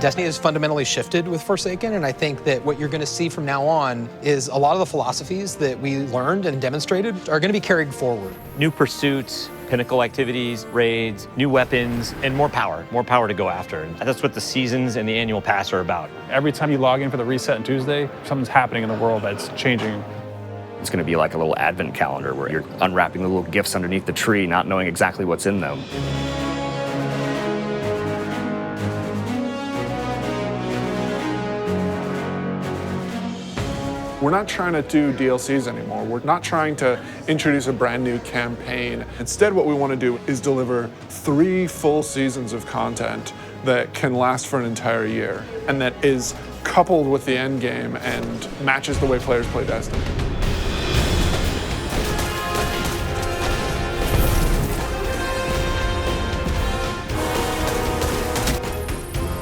Destiny has fundamentally shifted with Forsaken, and I think that what you're going to see from now on is a lot of the philosophies that we learned and demonstrated are going to be carried forward. New pursuits, pinnacle activities, raids, new weapons, and more power to go after. And that's what the seasons and the annual pass are about. Every time you log in for the reset on Tuesday, something's happening in the world that's changing. It's going to be like a little advent calendar where you're unwrapping the little gifts underneath the tree, not knowing exactly what's in them. We're not trying to do DLCs anymore. We're not trying to introduce a brand new campaign. Instead, what we want to do is deliver 3 full seasons of content that can last for an entire year and that is coupled with the end game and matches the way players play Destiny.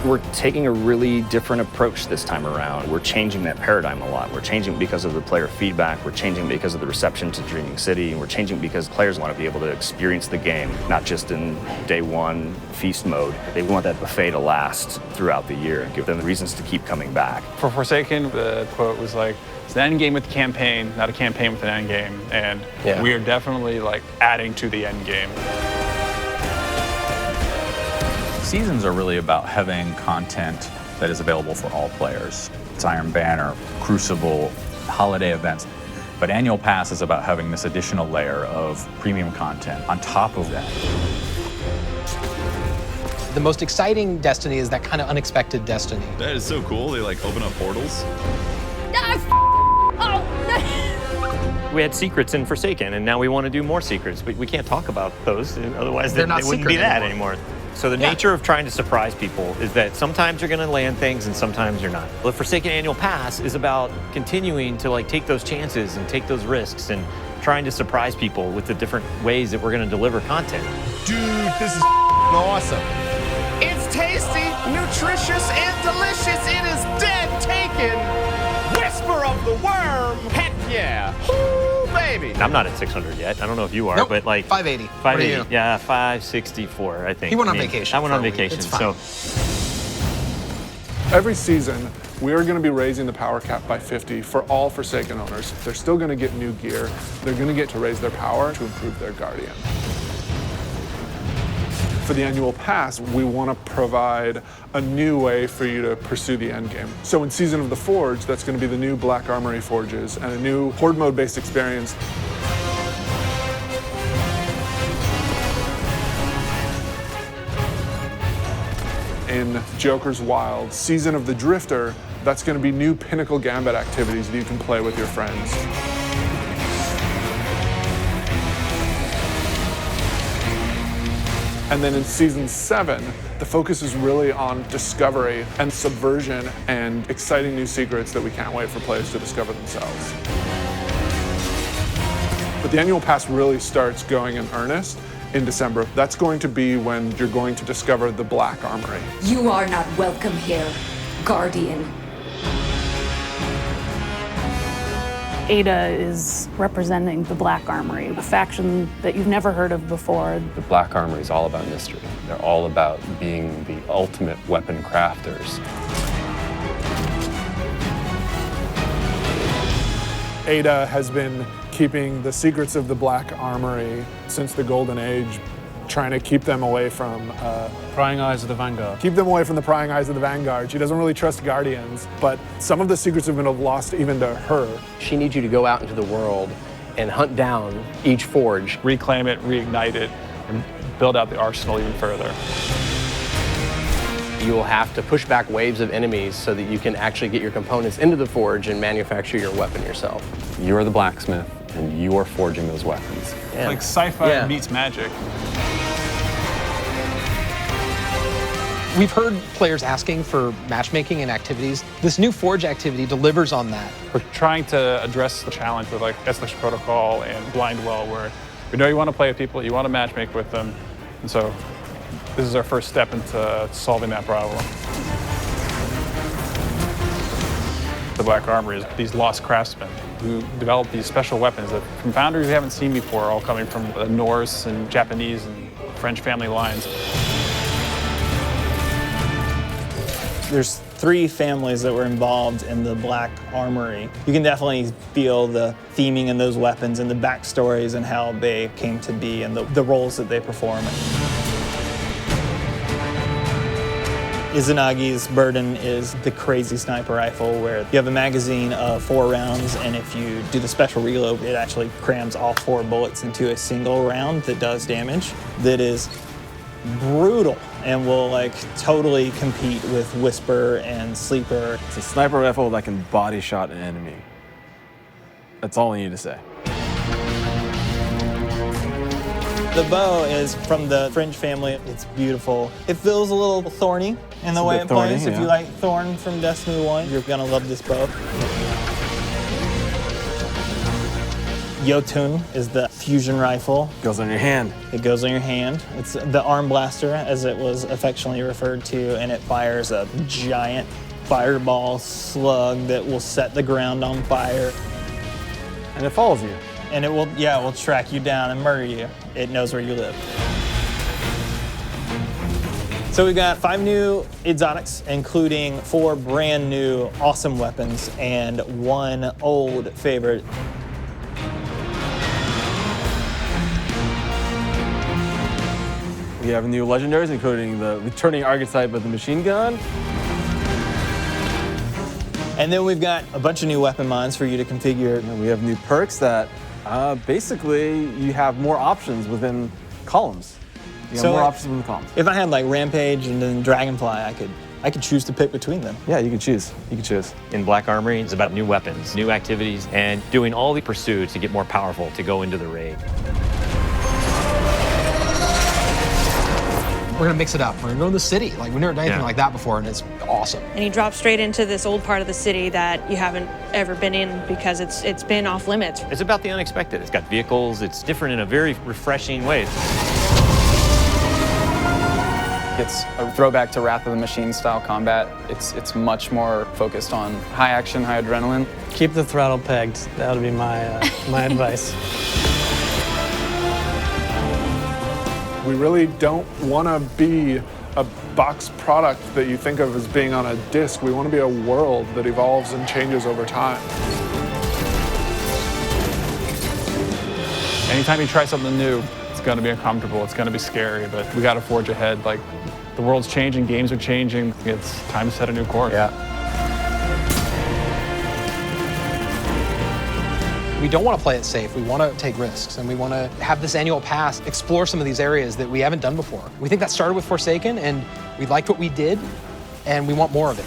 We're taking a really different approach this time around. We're changing that paradigm a lot. We're changing because of the player feedback. We're changing because of the reception to Dreaming City. And we're changing because players want to be able to experience the game, not just in day one feast mode. They want that buffet to last throughout the year and give them reasons to keep coming back. For Forsaken, the quote was like, it's an end game with a campaign, not a campaign with an end game. And we are definitely like adding to the end game. Seasons are really about having content that is available for all players. It's Iron Banner, Crucible, holiday events. But Annual Pass is about having this additional layer of premium content on top of that. The most exciting Destiny is that kind of unexpected Destiny. That is so cool. They like open up portals. We had secrets in Forsaken, and now we want to do more secrets. We can't talk about those, otherwise they wouldn't be that anymore. So the nature of trying to surprise people is that sometimes you're going to land things and sometimes you're not. The Forsaken Annual Pass is about continuing to like take those chances and take those risks and trying to surprise people with the different ways that we're going to deliver content. Dude, this is awesome. It's tasty, nutritious, and delicious. It is dead taken. Whisper of the worm. Heck yeah. Woo, baby. I'm not at 600 yet. I don't know if you are, but like 580. 580. Yeah, 564, I think. He went on vacation. I went on vacation, so. Every season, we are going to be raising the power cap by 50 for all Forsaken owners. They're still going to get new gear. They're going to get to raise their power to improve their Guardian. For the annual pass, we want to provide a new way for you to pursue the end game. So in Season of the Forge, that's going to be the new Black Armory forges and a new Horde mode-based experience. In Joker's Wild, Season of the Drifter, that's going to be new Pinnacle Gambit activities that you can play with your friends. And then in Season 7, the focus is really on discovery and subversion and exciting new secrets that we can't wait for players to discover themselves. But the annual pass really starts going in earnest in December. That's going to be when you're going to discover the Black Armory. You are not welcome here, Guardian. Ada is representing the Black Armory, a faction that you've never heard of before. The Black Armory is all about mystery. They're all about being the ultimate weapon crafters. Ada has been keeping the secrets of the Black Armory since the Golden Age, trying to keep them away from Prying eyes of the Vanguard. keep them away from the prying eyes of the Vanguard. She doesn't really trust Guardians, but some of the secrets have been lost even to her. She needs you to go out into the world and hunt down each forge. Reclaim it, reignite it, and build out the arsenal even further. You will have to push back waves of enemies so that you can actually get your components into the forge and manufacture your weapon yourself. You're the blacksmith, and you're forging those weapons. Yeah. Like sci-fi meets magic. We've heard players asking for matchmaking and activities. This new Forge activity delivers on that. We're trying to address the challenge with like Escalation Protocol and Blind Well, where we know you want to play with people, you want to matchmake with them, and so this is our first step into solving that problem. The Black Armory is these lost craftsmen who develop these special weapons that from founders we haven't seen before, all coming from the Norse and Japanese and French family lines. There's 3 families that were involved in the Black Armory. You can definitely feel the theming in those weapons and the backstories and how they came to be and the roles that they perform. Izanagi's burden is the crazy sniper rifle where you have a magazine of 4 rounds, and if you do the special reload, it actually crams all 4 bullets into a single round that does damage. That is brutal and will like totally compete with Whisper and Sleeper. It's a sniper rifle that can body shot an enemy. That's all I need to say. The bow is from the Fringe family. It's beautiful. It feels a little thorny in the way it plays. If you like Thorn from Destiny 1, you're gonna love this bow. Jotun is the fusion rifle. Goes on your hand. It goes on your hand. It's the arm blaster, as it was affectionately referred to, and it fires a giant fireball slug that will set the ground on fire. And it follows you. And it will track you down and murder you. It knows where you live. So we got 5 new exotics, including 4 brand new awesome weapons and 1 old favorite. We have new legendaries, including the returning archetype of the machine gun. And then we've got a bunch of new weapon mods for you to configure. And we have new perks that basically you have more options within columns. You have more options within columns. If I had like Rampage and then Dragonfly, I could choose to pick between them. Yeah, you can choose. You can choose. In Black Armory, it's about new weapons, new activities, and doing all the pursuits to get more powerful to go into the raid. We're gonna mix it up. We're gonna go to the city. Like, we've never done anything like that before, and it's awesome. And you drop straight into this old part of the city that you haven't ever been in because it's been off limits. It's about the unexpected. It's got vehicles. It's different in a very refreshing way. It's a throwback to Wrath of the Machine style combat. It's much more focused on high action, high adrenaline. Keep the throttle pegged. That would be my my advice. We really don't want to be a box product that you think of as being on a disc. We want to be a world that evolves and changes over time. Anytime you try something new, it's going to be uncomfortable, it's going to be scary, but we got to forge ahead. Like, the world's changing, games are changing. It's time to set a new course. Yeah. We don't want to play it safe. We want to take risks, and we want to have this annual pass explore some of these areas that we haven't done before. We think that started with Forsaken, and we liked what we did, and we want more of it.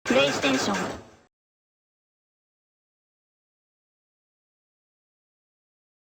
PlayStation